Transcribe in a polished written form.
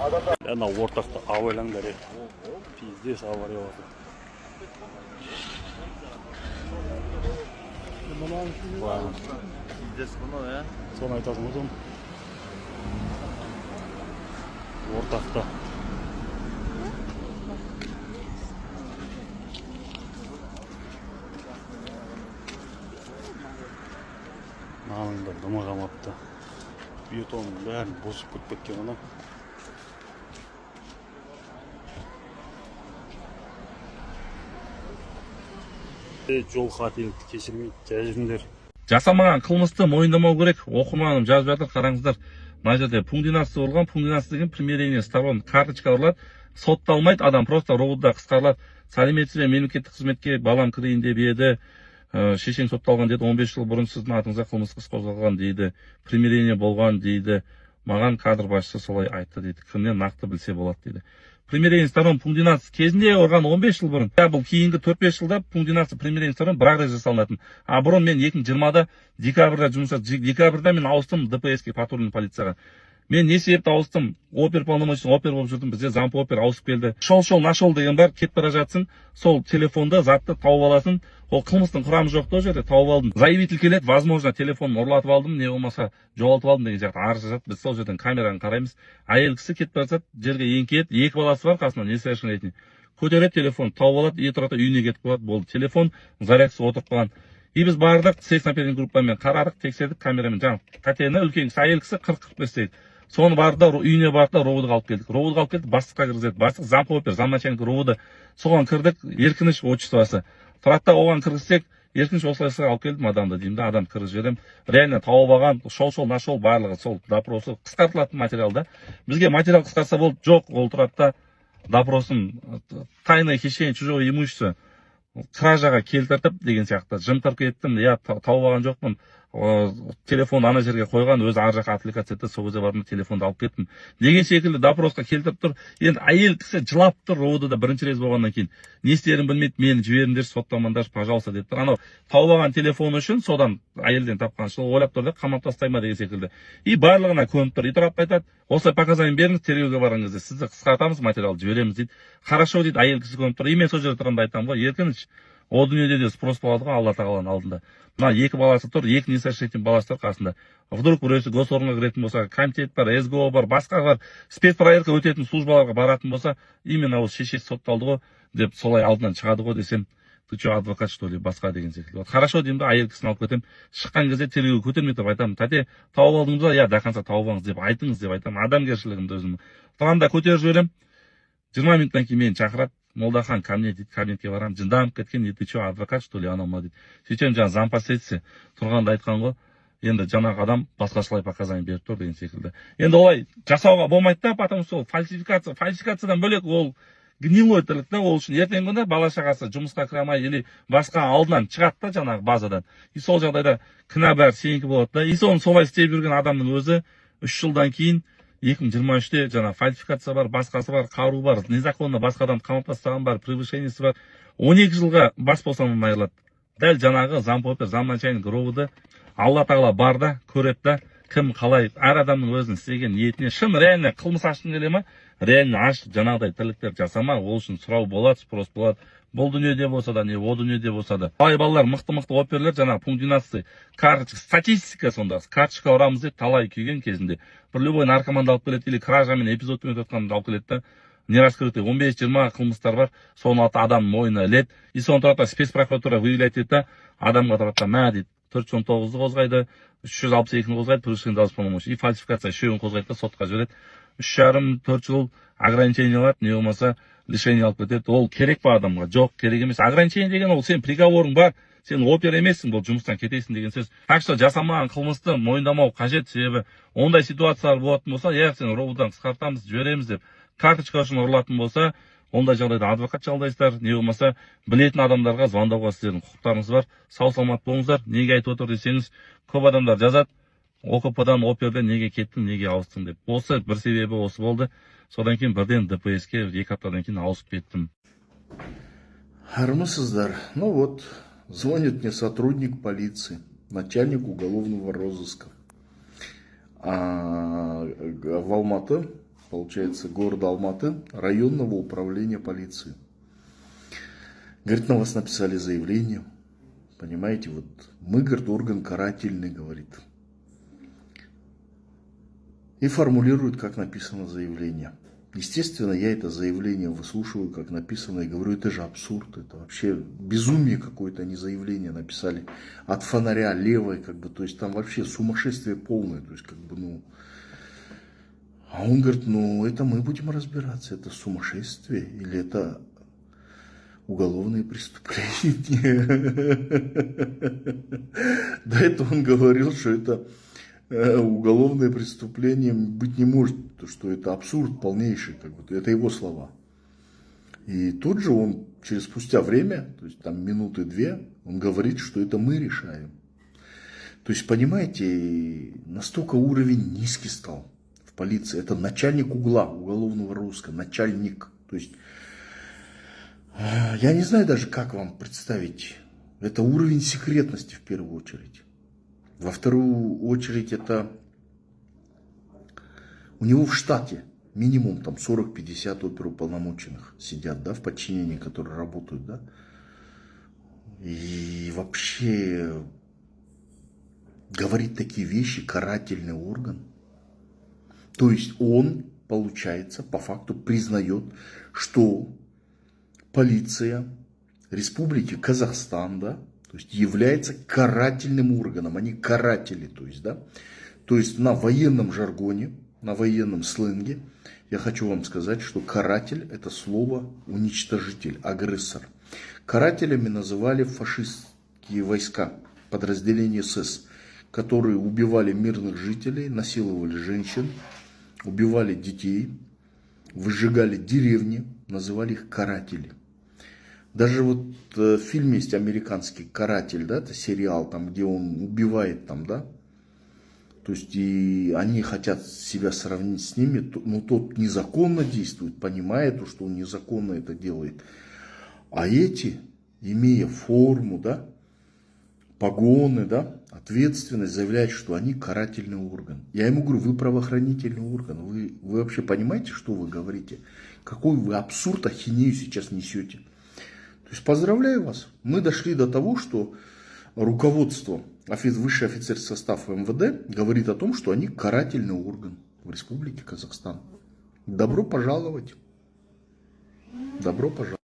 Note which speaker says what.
Speaker 1: Ана ортақта авайлаңдар еді. Пиздес авария болды.
Speaker 2: Пиздес бұны, ә?
Speaker 1: Соны айтатын болсам. Ортақта. Маңында дымы қамапты. Бетонның бәрін босып кеткен ана. Жол қателікті кешірмейді, жайжыңдар.
Speaker 3: Жасамаған қылмысты мойындамау керек. Оқырманым жазып жатыр, қараңыздар. Мына жерде пунктинасы болған, пунктинасы деген примирение сторон карточка ұрылады, сотталмайды, адам просто ровуда қысқарылады. Сәлеметсіз бе, мемлекеттік қызметке балам кірейін деп еді, шешең сотталған деді, 15 жыл бұрын сіздің атыңызға қылмыстық іс қозғалған дейді, примирение болған дейді. Маған кадр басшысы солай айтты дейді. Кімнен нақты білсе болады дейді. Примирение сторон пунктинасы кезінде ұрған 15 жыл бұрын. Бұл кейінгі 4-5 жылда пунктинасы примирение сторон бір-ақ рет жасалынатын. Бұрын мен 2020-да декабрьда мен ауыстым ДПС-ке, патрульный полицияға. Мен не себепті ауыстым? Опер полномочный опер болып жүрдім. Бізде замп опер ауысып келді. Шол нашол деген бар, кетіп бара жатсың. Сол телефонда затты тауып аласың. Ол қылмыстың құрамы жоқ та жерде, тауып алдым. Заявитель келеді, возможно, телефонын ұрлатып алдым, не болмаса жоғалтып алдым деген сияқты арыз жазады. Біз сол жерден камерадан қараймыз. Әйел кісі кетіп бара жатады, жерге еңкейеді, 2 баласы бар қасынан, несовершеннолетний. Көтереді телефон, тауып алады, тұрады, үйіне кетіп қалады, болды. Телефон зарядкасы отырып қалған. И біз бардық, следственно группамен қарадық, тексердік камерамен. Жаңағы Татьяна үлкен кісі, әйел кісі 40-45 дейді. Соны барды, үйіне барды, ровудыға алып келдік. Ровудыға алып келдік, бастыққа кіргізеді. Бастық замп опер, замначальник ровуды. Соған кірдік, Еркініш отчествосы. Тұратта оған кіргізсек, Еркініш осылайсыға алып келдім адамды деймін да, адам кіргізіп жіберемін. Реально тауып алған, шол нашол барлығы сол допросы қысқартылатын материалда. Бізге материал қысқартса болды, жоқ, ол Тұратта допросын тайное хищение чужого имущества кражаға келтіртіп деген сияқты жымқырып кеттім. Я тауып алған жоқпын. Телефон ана жерге қойған, өзі ар жаққа аппликация етті, сол кезде бардым, телефонды алып кеттім деген секілді допросқа келтіріп тұр. Енді әйел кісі жылап тұр, ровудыда бірінші рет болғаннан кейін. Не істерін білмейді, мені жіберіңдер, соттамаңдар, пожалуйста деп тұр. Анау тауып алған телефон үшін содан әйелден тапқан шыл ойлап тұр да, қамап тастай ма деген секілді. И барлығына көніп тұр. И тұрап айтады, осылай показания беріңіз, тергеуге барыңыз, сізді қысқартамыз, материал жібереміз дейді. Хорошо дейді, әйел кісі көніп тұр. И мен сол жерде тұрғанда айтамын ғой, Еркініш, о дүниеде де спрос болады ғой, Алла тағаланың алдында. Мына 2 баласы тұр, 2 несовершеннолетний баласы тұр қасында. Вдруг біреусі госорынға кіретін болса, комитет бар, СГО бар, басқа бар, спецпроверка өтетін службаларға баратын болса, именно осы шешесі сотталды ғой деп солай алдынан шығады ғой десем, ты что, адвокат что ли, басқа деген секілді. Хорошо деймін да, әйел кісіні алып кетемін. Шыққан кезде тергеуге көтермей тұрып айтамын, тәте, тауып алдыңыз ба? Я, до конца тауып алыңыз деп айтыңыз деп айтамын. Адамгершілігімді өзім. Тұрғанда көтеріп жіберемін. 20 минуттан кейін мені шақырады. Молдахан, ко мне дейді, кабинетке барамын. Жынданып кеткен, ты что, адвокат что ли, анау ма дейді. Сөйтсем жаңа зампоследствие тұрғанда айтқан ғой. Енді жаңағы адам басқашылай показания беріп тұр деген секілді. Енді олай жасауға болмайды да, потому что фальсификация, фальсификациядан бөлек ол гнилой тірлік та, ол үшін ертеңгі күні бала шағасы жұмысқа кіре алмай или басқа алдынан шығады да жаңағы базадан. И сол жағдайда кінә бәрі сенікі болады да. И соны солай істеп жүрген адамның өзі 3 жылдан кейін 2023-те жаңа фальсификация бар, басқасы бар, қару бар, незаконно басқа адам қамап тастаған бар, превышениесі бар. 12 жылға бас бостандығынан айырылады. Дәл жаңағы замп опер, замначальник ровуды Алла тағала бар да, көреді да, кім қалай, әр адамның өзінің істеген ниетіне шын реально қылмыс ашқың келе ма? Реально аш, жаңағыдай тірліктер жасама, ол үшін сұрау болады, спрос болады. Бұл дүниеде болса да, не о дүниеде болса да. Талай балалар мықты оперлер, жаңағы пунктинасы, карточка, статистика сонда, карточка ұрамыз деп талай күйген кезінде. Бір любой наркоманды алып келеді, или кражамен эпизодпен өтіп алып келеді да. Не раскрытый 15-20 қылмыстар бар, соны адам мойнына іледі. И соны тұрата спецпрокуратура выявлять етті, адамға тұрата мә дейді. 419-ды қозғайды, 362-ні қозғайды, превышение должностных полномочий. И фальсификация үшеуін қозғайды да сотқа жібереді. 3,5-4 жыл ограничение алады, не болмаса лишение алып кетеді. Ол керек па адамға? Жоқ, керек емес. Ограничение деген ол сен приговорың бар, сен опер емессің, бұл жұмыстан кетесің деген сөз. Так что жасамаған қылмысты мойындамау қажет, себебі ондай ситуациялар болатын болса, я сен ровудан қысқартамыз, жібереміз деп карточка үшін ұрылатын болса, ондай жағдайда адвокат жалдайсыздар, не болмаса білетін адамдарға звондауға сіздердің құқықтарыңыз бар. Сау саламат болыңыздар. Неге айтып отыр десеңіз, көп адамдар жазады, ОКП-дан оперден неге кеттің, неге ауыстың деп. Осы бір себебі осы болды. Содан кейін бірден ДПС-ке 2 аптадан кейін ауысып кеттім.
Speaker 4: Армысыздар. Ну вот, звонит мне сотрудник полиции, начальник уголовного розыска. В Алматы получается, города Алматы, районного управления полиции. Говорит, на вас написали заявление. Понимаете, вот мы, говорит, орган карательный, говорит. И формулирует, как написано заявление. Естественно, я это заявление выслушиваю, как написано, и говорю, это же абсурд, это вообще безумие какое-то, они заявление написали от фонаря левой, как бы, то есть там вообще сумасшествие полное, то есть как бы, ну... А он говорит, ну это мы будем разбираться, это сумасшествие или это уголовные преступления. До этого он говорил, что это уголовное преступление быть не может, что это абсурд полнейший, как бы, это его слова. И тут же он, спустя время, то есть там минуты две, он говорит, что это мы решаем. То есть, понимаете, настолько уровень низкий стал в полиции. Это начальник угла уголовного розыска, начальник. То есть, я не знаю даже, как вам представить. Это уровень секретности в первую очередь. Во вторую очередь, это у него в штате минимум там 40-50 оперуполномоченных сидят, да, в подчинении, которые работают, да. И вообще говорить такие вещи, карательный орган. То есть он, получается, по факту признает, что полиция Республики Казахстан, да, то есть является карательным органом, они каратели, то есть, да. То есть на военном жаргоне, на военном сленге, я хочу вам сказать, что каратель это слово уничтожитель, агрессор. Карателями называли фашистские войска, подразделения СС, которые убивали мирных жителей, насиловали женщин, убивали детей, выжигали деревни, называли их каратели. Даже вот в фильме есть американский «Каратель», да, это сериал, там, где он убивает, там, да. То есть, и они хотят себя сравнить с ними, но тот незаконно действует, понимает, что он незаконно это делает. А эти, имея форму, да, погоны, да, ответственность, заявляют, что они карательный орган. Я ему говорю, вы правоохранительный орган, вы вообще понимаете, что вы говорите? Какой вы абсурд, ахинею сейчас несете? То есть поздравляю вас, мы дошли до того, что руководство, высший офицерский состав МВД говорит о том, что они карательный орган в Республике Казахстан. Добро пожаловать. Добро пожаловать.